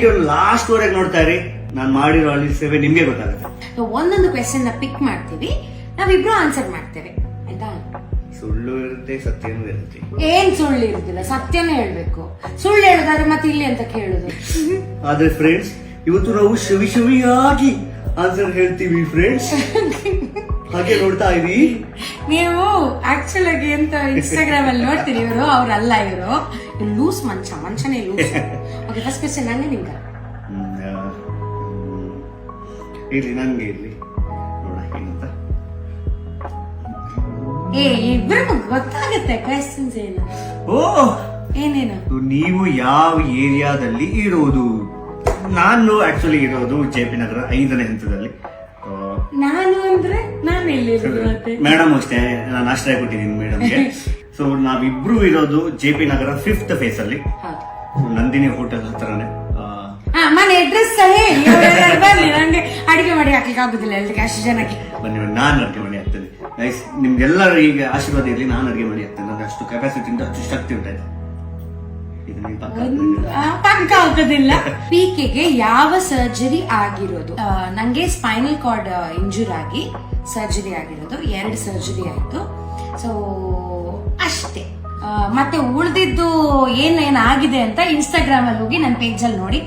Video last ವರೆಗೆ ನೋಡ್ತಾ ಇರಿ. ನಾನು ಮಾಡಿರೋ ಅಲ್ಲಿ ಸೇವೆ ನಿಮ್ಗೆ ಗೊತ್ತಾಗುತ್ತೆ. ಒಂದೊಂದು ಕ್ವೆಶ್ಚನ್ ನ ಪಿಕ್ ಮಾಡ್ತೀವಿ, ನಾವಿಬ್ರು ಆನ್ಸರ್ ಮಾಡ್ತೇವೆ ಆಯ್ತಾ. ಸುಳ್ಳು ಇರುತ್ತೆ, ಸತ್ಯನೂ ಇರುತ್ತೆ. ಏನ್ ಸುಳ್ಳು ಇರುದಿಲ್ಲ, ಸತ್ಯನೇ ಹೇಳ್ಬೇಕು. ಸುಳ್ಳು ಹೇಳಿದಾದ್ರೆ ಮತ್ತೆ ಇಲ್ಲಿ ಅಂತ ಕೇಳುದು. ಆದ್ರೆ ಫ್ರೆಂಡ್ಸ್, ಇವತ್ತು ನಾವು ಶವಿಯಾಗಿ ಆನ್ಸರ್ ಹೇಳ್ತೀವಿ ಫ್ರೆಂಡ್ಸ್. ಹಾಗೆ ನೋಡ್ತಾ ಇರಿ. ನೀವು ಆಕ್ಚುಲ್ ಆಗಿ ಎಂತ ಇನ್ಸ್ಟಾಗ್ರಾಮ್ ಅಲ್ಲಿ ನೋಡ್ತೀರಿ, ಇವರು ಅವ್ರಲ್ಲ, ಇವರು ಲೂಸ್ ಮನುಷ್ಯನೇ ಲೂಸ್. ಓಕೆ, ಫಸ್ಟ್ ಕ್ವೆಶ್ಚನ್ ನಂಗೆ ನಿಮ್ಗೆ ಇರ್ಲಿ, ನಂಗೆ ಇರ್ಲಿ ನೋಡ ಏನಂತ. ಇಬ್ರಿಗೂ ಗೊತ್ತಾಗುತ್ತೆ ಕ್ವೆಶ್ಚನ್ಸ್ ಏನು. ಓ, ಏನೇನು? ನೀವು ಯಾವ ಏರಿಯಾದಲ್ಲಿ ಇರೋದು? ನಾನು ಆಕ್ಚುಲಿ ಇರೋದು JP ನಗರ 5ನೇ ಹಂತದಲ್ಲಿ. ನಾನು ಅಂದ್ರೆ ನಾನು ಎಲ್ಲಿ ಮೇಡಮ್ ಅಷ್ಟೇ, ನಾನು ಆಶ್ರಯ ಕೊಟ್ಟಿದ್ದೀನಿ ಮೇಡಮ್ಗೆ. ಸೊ ನಾವಿಬ್ರು ಇರೋದು JP ನಗರ 5th ಫೇಸ್ ಅಲ್ಲಿ, ನಂದಿನಿ ಹೋಟೆಲ್ ಹತ್ರನೇ. ಮನೆ ಅಡ್ರೆಸ್ ಬರ್ಲಿ, ನಂಗೆ ಅಡಿಗೆ ಮಾಡಿ ಹಾಕ್ಲಿಕ್ಕೆ ಆಗುದಿಲ್ಲ ಎಲ್ರಿಗೆ ಅಷ್ಟು ಜನಕ್ಕೆ. ಬನ್ನಿ, ನಾನು ಅಡಿಗೆ ಮಾಡಿ ಹಾಕ್ತೇನೆ ಗೈಸ್. ನಿಮ್ಗೆಲ್ಲರೂ ಈಗ ಆಶೀರ್ವಾದ ಇರಲಿ, ನಾನು ಅಡಿಗೆ ಮಾಡಿ ಹಾಕ್ತೇನೆ. ಅಂದ್ರೆ ಅಷ್ಟು ಕೆಪಾಸಿಟಿ ಉಂಟು, ಅಷ್ಟು ಶಕ್ತಿ ಉಂಟಾಯ್ತು. ಪಕ್ಕ ಆಗೋದಿಲ್ಲ. PKಗೆ ಯಾವ ಸರ್ಜರಿ ಆಗಿರೋದು? ನಂಗೆ ಸ್ಪೈನಲ್ ಕಾರ್ಡ್ ಇಂಜೂರ್ ಆಗಿ ಸರ್ಜರಿ ಆಗಿರೋದು, 2 ಸರ್ಜರಿ ಆಯ್ತು. ಸೊ ಅಷ್ಟೇ. ಮತ್ತೆ ಉಳಿದಿದ್ದು ಏನೇನಾಗಿದೆ ಅಂತ ಇನ್ಸ್ಟಾಗ್ರಾಮ್ ಅಲ್ಲಿ ಹೋಗಿ ನನ್ನ ಪೇಜ್ ಅಲ್ಲಿ ನೋಡಿ.